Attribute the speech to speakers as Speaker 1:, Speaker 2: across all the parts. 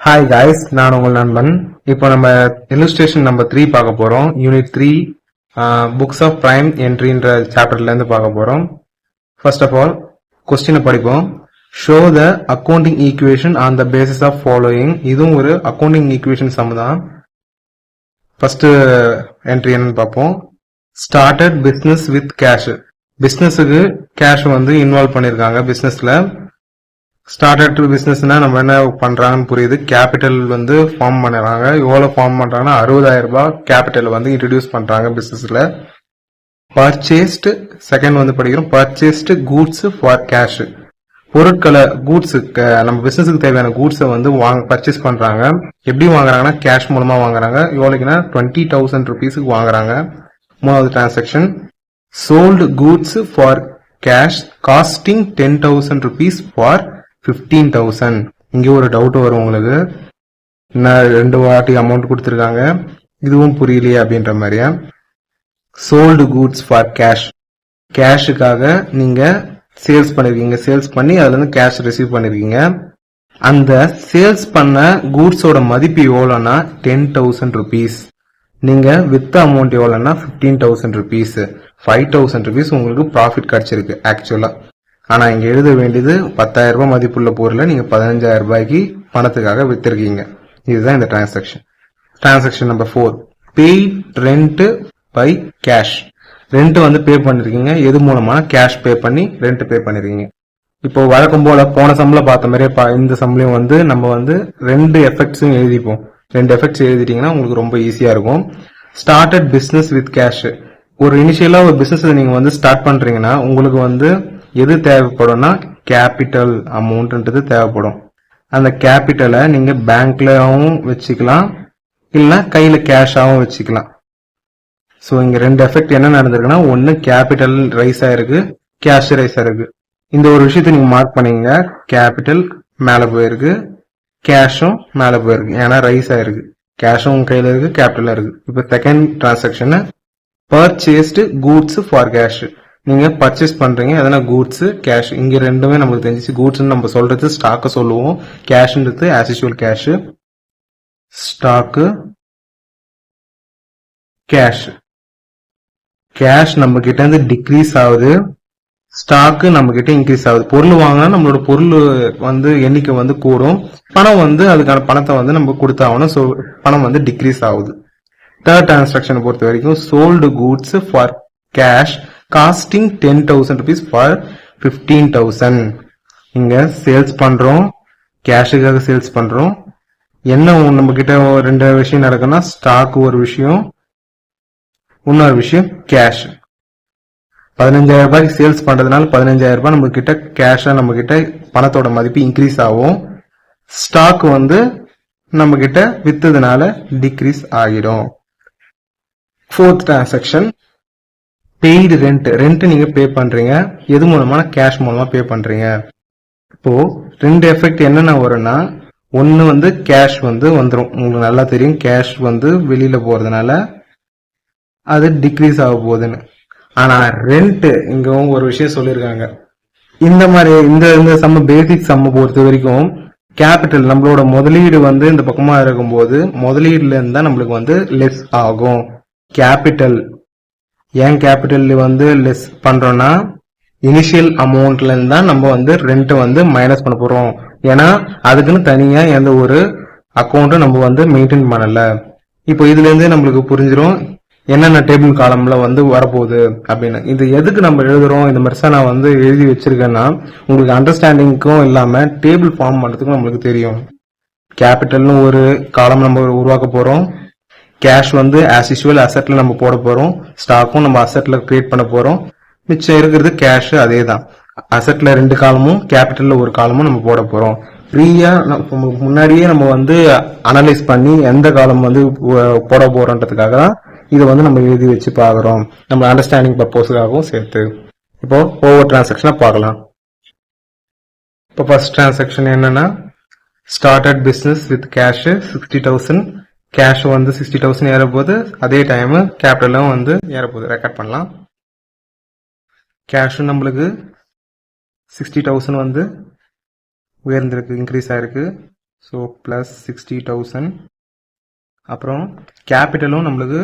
Speaker 1: Hi guys, நான் உங்கள் நண்பன். இப்போ நம்ம இல்லுஸ்ட்ரேஷன் நம்பர் 3 பார்க்க போறோம். யூனிட் 3 புக்ஸ் ஆஃப் பிரைம் என்ட்ரின்ற சாப்டர்ல இருந்து பார்க்க போறோம். ஃபர்ஸ்ட் ஆஃப் ஆல் கொஸ்டினை படிப்போம். Show the accounting equation on the basis of following. இதுவும் ஒரு அக்கௌண்டிங் ஈக்குவேஷன் சம் தான். ஃபர்ஸ்ட் என்ட்ரி என்னன்னு பார்ப்போம். Started business with cash. பிசினஸுக்கு கேஷ் வந்து இன்வால்வ் பண்ணிருக்காங்க. பிசினஸ்ல ஸ்டார்டட் பிசினஸ்னா நம்ம என்ன பண்றாங்கன்னு புரியுது. கேபிட்டல் வந்து ஃபார்ம் பண்றாங்க. எவ்வளவு ஃபார்ம் பண்றாங்கன்னா 60,000 ரூபாய் கேபிட்டல் வந்து இன்ட்ரடியூஸ் பண்றாங்க பிசினஸ்ல. பர்ச்சேஸ்ட் செகண்ட் வந்து படிக்கிறோம். Purchased goods for cash. பொருட்களை கூட்ஸ் நம்ம பிசினஸுக்கு தேவையான கூட்ஸை வந்து பர்ச்சேஸ் பண்றாங்க. எப்படி வாங்குறாங்கன்னா கேஷ் மூலமா வாங்குறாங்க. எவ்வளவுக்குன்னா 20,000 ருபீஸுக்கு வாங்குறாங்க. மூணாவது transaction sold goods for cash costing 10,000 rupees for 15,000. இங்கே ஒரு டவுட் வரும் உங்களுக்கு. இன்னும் 2 வாட்டி அமௌண்ட் கொடுத்துருக்காங்க, இதுவும் புரியலையே அப்படின்ற மாதிரியா. சோல்டு கூட்ஸ் ஃபார் கேஷ், கேஷுக்காக நீங்க சேல்ஸ் பண்ணிருக்கீங்க. சேல்ஸ் பண்ணி அதுல இருந்து கேஷ் ரிசீவ் பண்ணிருக்கீங்க. அந்த சேல்ஸ் பண்ண கூட்ஸோட மதிப்பு எவ்வளோன்னா 10,000 ருபீஸ். நீங்க வித்த அமௌண்ட் எவ்வளோன்னா 15,000 ருபீஸ். 5,000 ருபீஸ் உங்களுக்கு ப்ராஃபிட் கிடைச்சிருக்கு ஆக்சுவலா. ஆனா இங்க எழுத வேண்டியது 10,000 ரூபாய் மதிப்புள்ள பொருளை நீங்க 15,000 ரூபாய்க்கு பணத்துக்காக வித்திருக்கீங்க. இதுதான் இந்த transaction. Transaction number 4 paid rent by cash. Rent வந்து பே பண்ணிருக்கீங்க. எது மூலமா? கேஷ் பே பண்ணி ரெண்ட் பே பண்ணிருக்கீங்க. இப்போ வழக்கம் போல போன சம்பள பார்த்த மாதிரியே இந்த சம்பளையும் வந்து நம்ம வந்து 2 எஃபெக்ட்ஸும் எழுதிப்போம். 2 எஃபெக்ட்ஸ் எழுதிட்டீங்கன்னா உங்களுக்கு ரொம்ப ஈஸியா இருக்கும். Started business with cash. ஒரு இனிஷியலா ஒரு பிசினஸ் நீங்க வந்து ஸ்டார்ட் பண்றீங்கன்னா உங்களுக்கு வந்து எது தேவைப்படும்னா கேபிட்டல் அமௌண்ட்ன்றது தேவைப்படும். அந்த கேபிட்டலை நீங்க பேங்க்லயும் வச்சுக்கலாம், இல்லைன்னா கையில கேஷாவும் வச்சுக்கலாம். ஸோ இங்க 2 எஃபெக்ட் என்ன நடந்திருக்குன்னா, ஒன்னு கேபிட்டல் ரைஸ் ஆயிருக்கு, கேஷ் ரைஸ் ஆயிருக்கு. இந்த ஒரு விஷயத்த நீங்க மார்க் பண்ணீங்க. கேபிட்டல் மேல போயிருக்கு, கேஷும் மேல போயிருக்கு. ஏன்னா ரைஸ் ஆயிருக்கு. கேஷும் உங்க கையில இருக்கு, கேபிட்டலும் இருக்கு. இப்ப second transaction purchased goods for cash. நீங்க பர்ச்சேஸ் பண்றீங்க, எதனா கூட்ஸ் கேஷ். இங்க ரெண்டுமே நமக்கு தெரிஞ்சிச்சு. கூட்ஸ் நம்ம சொல்றது ஸ்டாக்க சொல்லுவோம், கேஷ்ன்றது as usual cash. Stock cash. Cash நம்ம கிட்ட இருந்து டிக்ரீஸ் ஆகுது, ஸ்டாக்கு நம்ம கிட்ட இன்க்ரீஸ் ஆகுது. பொருள் வாங்கினா நம்மளோட பொருள் வந்து எண்ணிக்கை வந்து கூடும், பணம் வந்து அதுக்கான பணத்தை வந்து நம்ம கொடுத்தாகணும். ஸோ பணம் வந்து டிக்ரீஸ் ஆகுது. தேர்ட் டிரான்சாக்ஷன் பொறுத்த வரைக்கும் sold goods for cash costing 10,000 rupees for 15,000. இங்க சேல்ஸ் பண்றோம், கேஷுக்காக சேல்ஸ் பண்றோம். என்ன நம்ம கிட்ட 2 விஷயம் நடக்குன்னா, ஸ்டாக் ஒரு விஷயம், இன்னொரு விஷயம் கேஷ். 15,000 ரூபாய்க்கு சேல்ஸ் பண்றதுனால 15,000 ரூபாய் நம்ம கிட்ட கேஷா நம்ம கிட்ட பணத்தோட மதிப்பு இன்க்ரீஸ் ஆகும். ஸ்டாக் வந்து நம்ம கிட்ட வித்ததுனால டிக்ரீஸ் ஆகிடும். Fourth transaction paid rent. Rent நீங்க பே பண்றீங்க, எது மூலமா? கேஷ் மூலமா பே பண்றீங்க. இப்போ 2 எஃபெக்ட் என்னென்ன வரும்னா, ஒன்னு வந்து கேஷ் வந்து வந்துடும். உங்களுக்கு நல்லா தெரியும், கேஷ் வந்து வெளியில போறதுனால அது டிக்ரீஸ் ஆக போகுதுன்னு. ஆனா ரெண்ட் இங்க ஒரு விஷயம் சொல்லியிருக்காங்க. இந்த மாதிரி இந்த சம்ம பேசிக் சம்ம பொறுத்த வரைக்கும் கேபிட்டல் நம்மளோட முதலீடு வந்து இந்த பக்கமா இருக்கும்போது முதலீடுல இருந்தா நம்மளுக்கு வந்து லெஸ் ஆகும். கேபிட்டல் ஏன் கேபிட்டல் வந்து லெஸ் பண்றோம்னா, இனிஷியல் அமௌண்ட்ல இருந்தா நம்ம வந்து ரெண்ட் வந்து மைனஸ் பண்ண போறோம். ஏன்னா அதுக்குன்னு தனியா எந்த ஒரு அக்கௌண்ட்டும் நம்ம வந்து மெயின்டைன் பண்ணல. இப்போ இதுல இருந்து நம்மளுக்கு புரிஞ்சிடும் என்னென்ன டேபிள் காலம்ல வந்து வரப்போகுது அப்படின்னு. இது எதுக்கு நம்ம எழுதுறோம், இந்த மாதிரி நான் வந்து எழுதி வச்சிருக்கேன்னா, உங்களுக்கு அண்டர்ஸ்டாண்டிங்க்கும் இல்லாம டேபிள் ஃபார்ம் பண்றதுக்கும் நம்மளுக்கு தெரியும். கேபிட்டல்னு ஒரு காலம் நம்ம உருவாக்க போறோம். கேஷ் வந்து ஆஸ் யூசுவல் அசெட்ல நம்ம போட போறோம். ஸ்டாக்கும் நம்ம அசெட்ல கிரியேட் பண்ண போறோம். மிச்சம் இருக்கிறது கேஷ். அதே தான், அசெட்ல 2 காலமும் கேபிட்டல்ல ஒரு காலமும் நம்ம போட போறோம். ஃப்ரீயா முன்னாடியே நம்ம வந்து அனலைஸ் பண்ணி எந்த காலம் வந்து போட போறோன்றதுக்காக தான் இதை வந்து நம்ம எழுதி வச்சு பாக்குறோம், நம்ம அண்டர்ஸ்டாண்டிங் பர்பஸ்க்காகவும் சேர்த்து. இப்போ ஒவ்வொரு டிரான்சாக்ஷனா பார்க்கலாம். இப்போ ஃபர்ஸ்ட் டிரான்சாக்ஷன் என்னன்னா, started business with cash 60,000. Cash வந்து 60,000 ஏறப்போகுது. அதே டைம் கேபிட்டலும் வந்து ஏறப்போகுது. ரெக்கார்ட் பண்ணலாம். கேஷும் நம்மளுக்கு 60,000 வந்து உயர்ந்திருக்கு, இன்க்ரீஸ் ஆயிருக்கு. So plus 60,000. அப்புறம் கேபிட்டலும் நம்மளுக்கு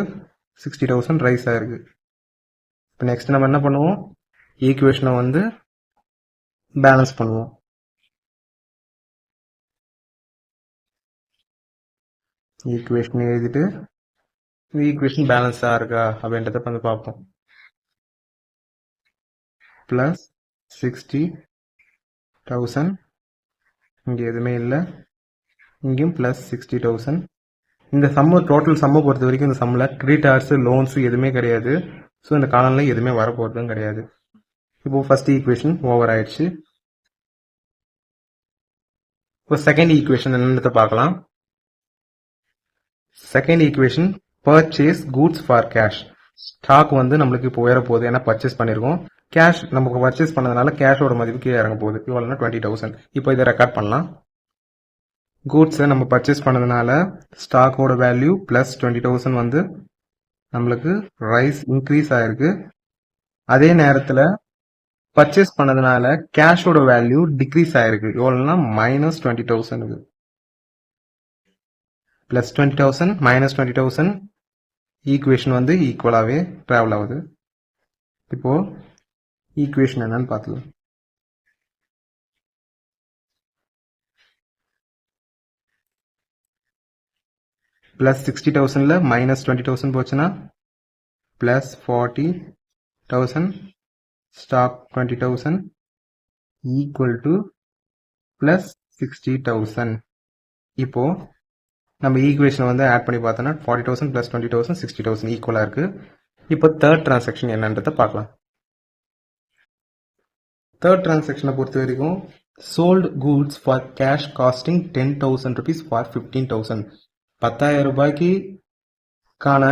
Speaker 1: 60,000 ரைஸ் ஆயிருக்கு. இப்போ நெக்ஸ்ட் நம்ம என்ன பண்ணுவோம், ஈக்குவேஷனை வந்து பேலன்ஸ் பண்ணுவோம். ஈக்குவேஷன் எழுதிட்டு இந்த ஈக்குவேஷன் பேலன்ஸாக இருக்கா அப்படின்றத வந்து பார்ப்போம். ப்ளஸ் 60,000, இங்கே எதுவுமே இல்லை, இங்கேயும் ப்ளஸ் 60,000. இந்த சம்ம டோட்டல் சம்மை பொறுத்த வரைக்கும் இந்த சம்மில் கிரெடிட்டார்ஸ் லோன்ஸ் எதுவுமே கிடையாது. ஸோ இந்த காலம்ல எதுவுமே வரப்போகிறதும் கிடையாது. இப்போ ஃபர்ஸ்ட் ஈக்குவேஷன் ஓவர் ஆயிடுச்சு. இப்போ செகண்ட் ஈக்குவேஷன் என்னன்றத பார்க்கலாம். Second equation purchase goods for cash. Stock வந்து நம்மளுக்கு இப்போ உயர போகுது, ஏன்னா பர்ச்சேஸ் பண்ணியிருக்கோம். கேஷ் நமக்கு பர்ச்சேஸ் பண்ணதுனால கேஷோட மதிப்பு கீழே இறங்க போகுது. இவ்வளோனா 20,000. இப்போ இதை ரெக்கார்ட் பண்ணலாம். கூட்ஸை நம்ம பர்ச்சேஸ் பண்ணதுனால ஸ்டாக்கோட வேல்யூ ப்ளஸ் 20,000 வந்து நம்மளுக்கு இன்க்ரீஸ் ஆயிருக்கு. அதே நேரத்தில் பர்ச்சேஸ் பண்ணதுனால கேஷோட வேல்யூ டிக்ரீஸ் ஆயிருக்கு. எவ்வளோனா மைனஸ் 20,000. ப்ளஸ் 20,000 மைனஸ் 20,000 ஈக்குவேஷன் வந்து ஈக்குவலாகவே ட்ராவல் ஆகுது. இப்போ ஈக்குவேஷன் என்னன்னு பார்த்துக்கலாம். ப்ளஸ் 60,000ல மைனஸ் 20,000 போச்சுன்னா plus 40,000, stock 20,000 equal to plus 60,000. இப்போ நம்ம ஈக்குவேஷன் வந்து ஆட் பண்ணி பார்த்தோன்னா 40,000 ப்ளஸ் 20,000 60,000 ஈக்குவலாக இருக்கு. இப்போ தேர்ட் டிரான்சாக்ஷன் என்னன்றதை பார்க்கலாம். தேர்ட் டிரான்சாக்ஷனை பொறுத்த வரைக்கும் sold goods for cash costing 10,000 rupees for 15,000. 10,000 ரூபாய்க்கான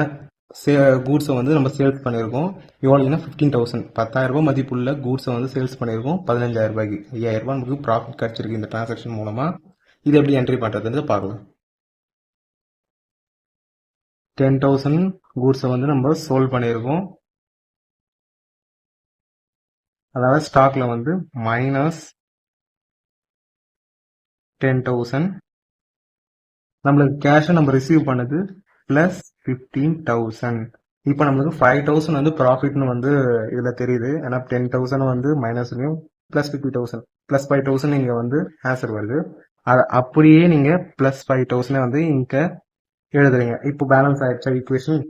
Speaker 1: கூட்ஸை வந்து நம்ம சேல்ஸ் பண்ணியிருக்கோம். எவ்வளோன்னா 15,000. 10,000 ரூபாய் மதிப்புள்ள கூட்ஸை வந்து சேல்ஸ் பண்ணியிருக்கோம் 15,000 ரூபாய்க்கு. 5,000 ரூபாய் நமக்கு ப்ராஃபிட் கிடைச்சிருக்கு இந்த டிரான்சாக்ஷன் மூலமா. இது எப்படி என்ட்ரி பண்ணுறதுன்னு பார்க்கலாம். 10,000 கூட்ஸை வந்து நம்ம சோல்வ் பண்ணியிருக்கோம். அதாவது ஸ்டாக்ல வந்து மைனஸ் 10,000. நம்மளுக்கு கேஷை நம்ம ரிசீவ் பண்ணது பிளஸ் 15,000. இப்போ நம்மளுக்கு 5,000 வந்து ப்ராஃபிட்னு வந்து இதில் தெரியுது. ஏன்னா 10,000 வந்து மைனஸ்லையும் ப்ளஸ் 50,000 ப்ளஸ் 5,000 இங்கே வந்து ஆன்சர் வருது. அது அப்படியே நீங்கள் ப்ளஸ் 5,000 வந்து இங்கே எழுதுறீங்க. இப்போ பேலன்ஸ் ஆயிடுச்சா ஈக்குவேஷன்.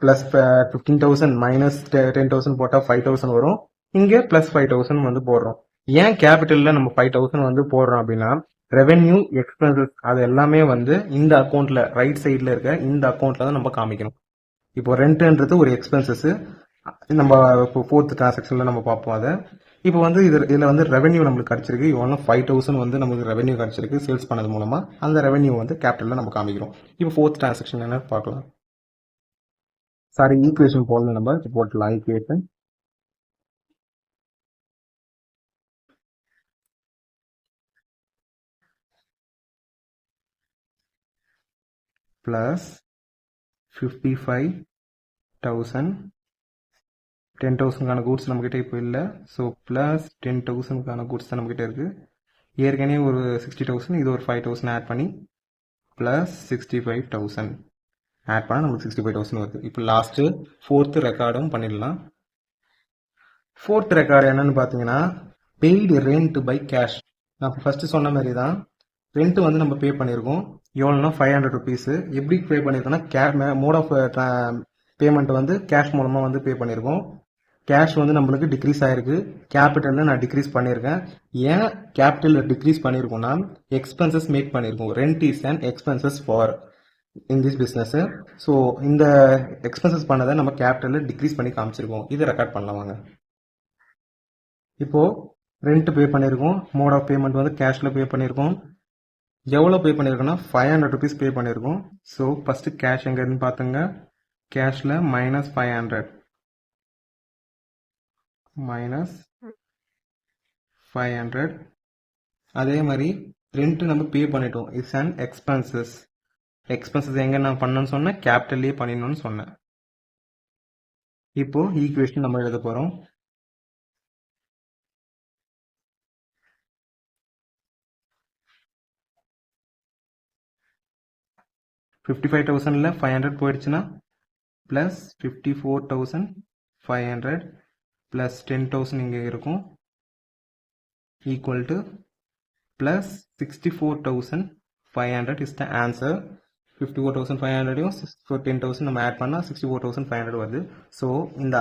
Speaker 1: ப்ளஸ் 15,000 மைனஸ் 10,000 போட்டால் 5,000 வரும். இங்கே ப்ளஸ் 5,000 வந்து போடுறோம். ஏன் கேபிட்டலில் நம்ம 5,000 வந்து போடுறோம் அப்படின்னா ரெவென்யூ எக்ஸ்பென்சஸ் அது எல்லாமே வந்து இந்த அக்கௌண்ட்ல ரைட் சைடில் இருக்க இந்த அக்கௌண்ட்ல தான் நம்ம காமிக்கணும். இப்போ ரெண்ட்ன்றது ஒரு எக்ஸ்பென்சஸ். நம்ம இப்போ ஃபோர்த் டிரான்சாக்ஷன்ல நம்ம பார்ப்போம் அதை. இப்போ வந்து இதில் வந்து ரெவென்யூ நம்மளுக்கு கிடைச்சிருக்கு. இவ்வளோ 5,000 வந்து நமக்கு ரெவென்யூ கிடைச்சிருக்கு சேல்ஸ் பண்ணது மூலமா. அந்த ரெவென்யூ வந்து கேபிட்டலில் நம்ம காமிக்கிறோம். இப்போ ஃபோர்த் டிரான்சாக்ஷன் என்ன பார்க்கலாம். சாரி, ஈக்குவேஷன் போடல, நம்ம போட்டலாம் ஈக்குவேஷன். plus 55,000. 10,000 கூட்ஸ் நம்ம கிட்ட இப்போ இல்லை. ஸோ பிளஸ் 10,000 கூட்ஸ் தான் நம்ம கிட்ட இருக்கு. ஏற்கனவே ஒரு 60,000, இது ஒரு 5,000 ஆட் பண்ணி பிளஸ் 65,000 ஆட் பண்ணால் நமக்கு 65,000 வருது. இப்போ லாஸ்ட்டு ஃபோர்த்து ரெக்கார்டும் பண்ணிடலாம். ஃபோர்த் ரெக்கார்டு என்னன்னு பார்த்தீங்கன்னா பெய்டு ரெண்ட் பை கேஷ். நான் ஃபர்ஸ்ட் சொன்ன மாதிரி தான் ரெண்ட் வந்து நம்ம பே பண்ணியிருக்கோம். எவ்வளோனா 500 rupees. எப்படி பே பண்ணியிருக்கோம்னா மோட் ஆஃப் பேமெண்ட் வந்து கேஷ் மூலமாக வந்து பே பண்ணியிருக்கோம். கேஷ் வந்து நம்மளுக்கு டிக்ரீஸ் ஆயிருக்கு. கேபிட்டலில் நான் டிக்ரீஸ் பண்ணியிருக்கேன். ஏன் கேபிட்டலில் டிக்ரீஸ் பண்ணியிருக்கோம்னா எக்ஸ்பென்சஸ் மேக் பண்ணியிருக்கோம். Rent is and expenses for in this business. So இந்த எக்ஸ்பென்சஸ் பண்ணதை நம்ம கேபிட்டலில் டிக்ரீஸ் பண்ணி காமிச்சிருக்கோம். இதை ரெக்கார்ட் பண்ணலாம் வாங்க. இப்போ ரெண்ட் பே பண்ணியிருக்கோம். மோட் ஆஃப் பேமெண்ட் வந்து கேஷில் பே பண்ணியிருக்கோம். எவ்வளோ பே பண்ணியிருக்கோம்னா 500 rupees பே பண்ணியிருக்கோம். ஸோ ஃபர்ஸ்ட் கேஷ் எங்க இருந்து பார்த்துங்க. கேஷில் மைனஸ் 500 மைனஸ் 500. அதே மாதிரி ரெண்ட் நம்ம பே பண்ணிட்டோம். It's and expenses. எக்ஸ்பென்சஸ் எங்க நான் பண்ணணும்னு சொன்னேன், கேபிட்டல்லே பண்ணிடணும்னு சொன்னேன். இப்போ ஈக்குவேஷன் நம்ம எழுத போறோம். 55,000ல 500 போயிடுச்சுன்னா ப்ளஸ் 54,500 ப்ளஸ் 10,000 இங்கே இருக்கும் equal to plus 64,500 is the answer. 54,500யும் 10,000 நம்ம ஆட் பண்ணால் 64,500 வருது. ஸோ இந்த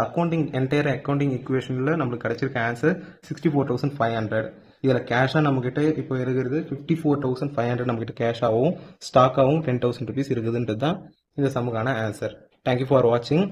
Speaker 1: என்டையர் அக்கௌண்டிங் ஈக்குவேஷனில் நம்மளுக்கு கிடைச்சிருக்க ஆன்சர் 64,500. இதில் கேஷாக நம்மக்கிட்ட இப்போ இருக்கிறது 54,500 நம்மக்கிட்ட கேஷாகவும் ஸ்டாக்காகவும் 10,000 ருபீஸ் இருக்குதுன்றது தான் இந்த சம்முக்கான ஆன்சர். தேங்க்யூ ஃபார் வாட்சிங்.